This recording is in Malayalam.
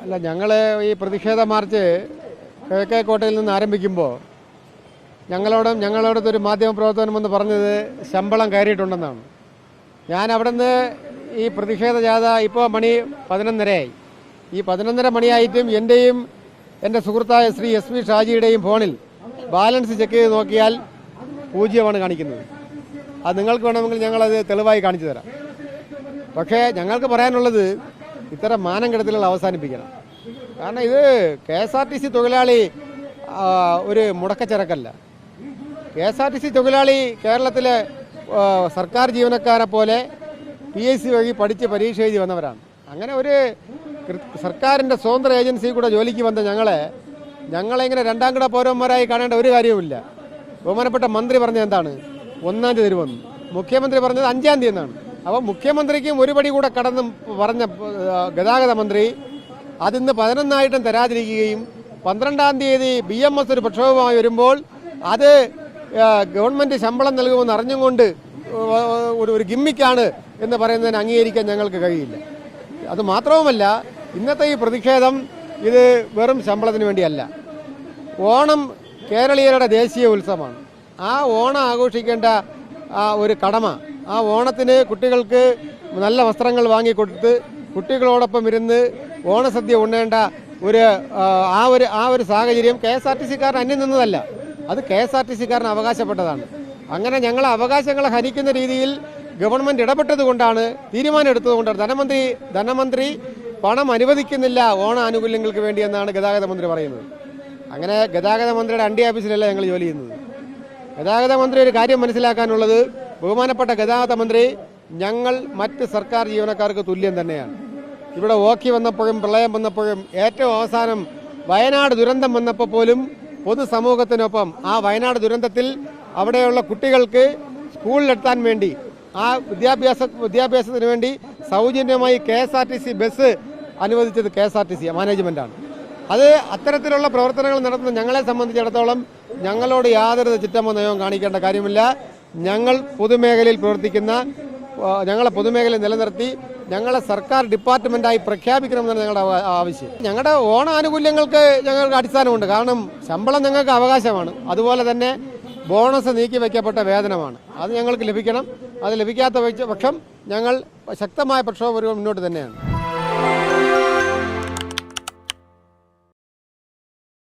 അല്ല, ഞങ്ങൾ ഈ പ്രതിഷേധ മാർച്ച് കിഴക്കേക്കോട്ടയിൽ നിന്ന് ആരംഭിക്കുമ്പോൾ ഞങ്ങളോടൊരു മാധ്യമപ്രവർത്തനം എന്ന് പറഞ്ഞത് ശമ്പളം കയറിയിട്ടുണ്ടെന്നാണ്. ഞാൻ അവിടെ നിന്ന് ഈ പ്രതിഷേധ ജാഥ ഇപ്പോൾ മണി 11:30 ഈ 11:30 മണിയായിട്ടും എൻ്റെയും എൻ്റെ സുഹൃത്തായ ശ്രീ SP ഷാജിയുടെയും ഫോണിൽ ബാലൻസ് ചെക്ക് ചെയ്ത് നോക്കിയാൽ 0 കാണിക്കുന്നത്. അത് നിങ്ങൾക്ക് വേണമെങ്കിൽ ഞങ്ങളത് തെളിവായി കാണിച്ചു തരാം. പക്ഷേ ഞങ്ങൾക്ക് പറയാനുള്ളത് ഇത്തരം മാനം കെടുത്തലുകൾ അവസാനിപ്പിക്കണം. കാരണം ഇത് KSRTC തൊഴിലാളി ഒരു മുടക്കച്ചരക്കല്ല. KSRTC തൊഴിലാളി കേരളത്തിലെ സർക്കാർ ജീവനക്കാരെ പോലെ PSC വഴി പഠിച്ച് പരീക്ഷ എഴുതി വന്നവരാണ്. അങ്ങനെ ഒരു സർക്കാരിൻ്റെ സ്വതന്ത്ര ഏജൻസി കൂടെ ജോലിക്ക് വന്ന ഞങ്ങളെ ഇങ്ങനെ രണ്ടാം കിട പൗരന്മാരായി കാണേണ്ട ഒരു കാര്യവുമില്ല. ബഹുമാനപ്പെട്ട മന്ത്രി പറഞ്ഞത് എന്താണ്? 1-ാം തീയതി തരുമെന്ന്. മുഖ്യമന്ത്രി പറഞ്ഞത് 5-ാം തീയതി എന്നാണ്. അപ്പോൾ മുഖ്യമന്ത്രിക്കും ഒരു പടി കൂടെ കടന്ന് പറഞ്ഞ ഗതാഗത മന്ത്രി അതിന്ന് 11-ആയിട്ടും തരാതിരിക്കുകയും 12-ാം തീയതി BMS ഒരു പ്രക്ഷോഭമായി വരുമ്പോൾ അത് ഗവൺമെൻറ് ശമ്പളം നൽകുമെന്ന് അറിഞ്ഞുകൊണ്ട് ഒരു ഗിമ്മിക്കാണ് എന്ന് പറയുന്നതിന് അംഗീകരിക്കാൻ ഞങ്ങൾക്ക് കഴിയില്ല. അത് മാത്രവുമല്ല, ഇന്നത്തെ ഈ പ്രതിഷേധം ഇത് വെറും ശമ്പളത്തിന് വേണ്ടിയല്ല. ഓണം കേരളീയരുടെ ദേശീയ ഉത്സവമാണ്. ആ ഓണം ആഘോഷിക്കേണ്ട ഒരു കടമ, ആ ഓണത്തിന് കുട്ടികൾക്ക് നല്ല വസ്ത്രങ്ങൾ വാങ്ങിക്കൊടുത്ത് കുട്ടികളോടൊപ്പം ഇരുന്ന് ഓണസദ്യ ഉണ്ണേണ്ട ആ ഒരു സാഹചര്യം KSRTC-കാരൻ അന്യം നിന്നതല്ല. അത് KSRTC-കാരന് അവകാശപ്പെട്ടതാണ്. അങ്ങനെ ഞങ്ങളെ അവകാശങ്ങളെ ഹനിക്കുന്ന രീതിയിൽ ഗവൺമെൻറ് ഇടപെട്ടതുകൊണ്ടാണ്, തീരുമാനം എടുത്തതുകൊണ്ടാണ് ധനമന്ത്രി പണം അനുവദിക്കുന്നില്ല ഓണ ആനുകൂല്യങ്ങൾക്ക് വേണ്ടിയെന്നാണ് ഗതാഗത മന്ത്രി പറയുന്നത്. അങ്ങനെ ഗതാഗത മന്ത്രിയുടെ അണ്ടി ഓഫീസിലല്ല ഞങ്ങൾ ജോലി ചെയ്യുന്നത്. ഗതാഗത മന്ത്രി ഒരു കാര്യം മനസ്സിലാക്കാനുള്ളത്, ബഹുമാനപ്പെട്ട ഗതാഗത മന്ത്രി ഞങ്ങൾ മറ്റ് സർക്കാർ ജീവനക്കാർക്ക് തുല്യം തന്നെയാണ്. ഇവിടെ ഓഖി വന്നപ്പോഴും പ്രളയം വന്നപ്പോഴും ഏറ്റവും അവസാനം വയനാട് ദുരന്തം വന്നപ്പോൾ പോലും പൊതുസമൂഹത്തിനൊപ്പം ആ വയനാട് ദുരന്തത്തിൽ അവിടെയുള്ള കുട്ടികൾക്ക് സ്കൂളിലെത്താൻ വേണ്ടി ആ വിദ്യാഭ്യാസത്തിന് വേണ്ടി സൗജന്യമായി KSRTC ബസ് അനുവദിച്ചത് KSRTC മാനേജ്മെൻറ്റാണ്. അത് അത്തരത്തിലുള്ള പ്രവർത്തനങ്ങൾ നടത്തുന്ന ഞങ്ങളെ സംബന്ധിച്ചിടത്തോളം ഞങ്ങളോട് യാതൊരു ചിറ്റമോ നയവും കാണിക്കേണ്ട കാര്യമില്ല. ഞങ്ങൾ പൊതുമേഖലയിൽ പ്രവർത്തിക്കുന്ന ഞങ്ങളെ പൊതുമേഖലയിൽ നിലനിർത്തി ഞങ്ങളെ സർക്കാർ ഡിപ്പാർട്ട്മെൻറ്റായി പ്രഖ്യാപിക്കണമെന്നാണ് ഞങ്ങളുടെ ആവശ്യം. ഞങ്ങളുടെ ഓണ ആനുകൂല്യങ്ങൾക്ക് ഞങ്ങൾക്ക് അടിസ്ഥാനമുണ്ട്. കാരണം ശമ്പളം ഞങ്ങൾക്ക് അവകാശമാണ്. അതുപോലെ തന്നെ ബോണസ് നീക്കി വയ്ക്കപ്പെട്ട വേതനമാണ്. അത് ഞങ്ങൾക്ക് ലഭിക്കണം. അത് ലഭിക്കാത്ത പക്ഷം ഞങ്ങൾ ശക്തമായ പ്രക്ഷോഭം മുന്നോട്ട് തന്നെയാണ്.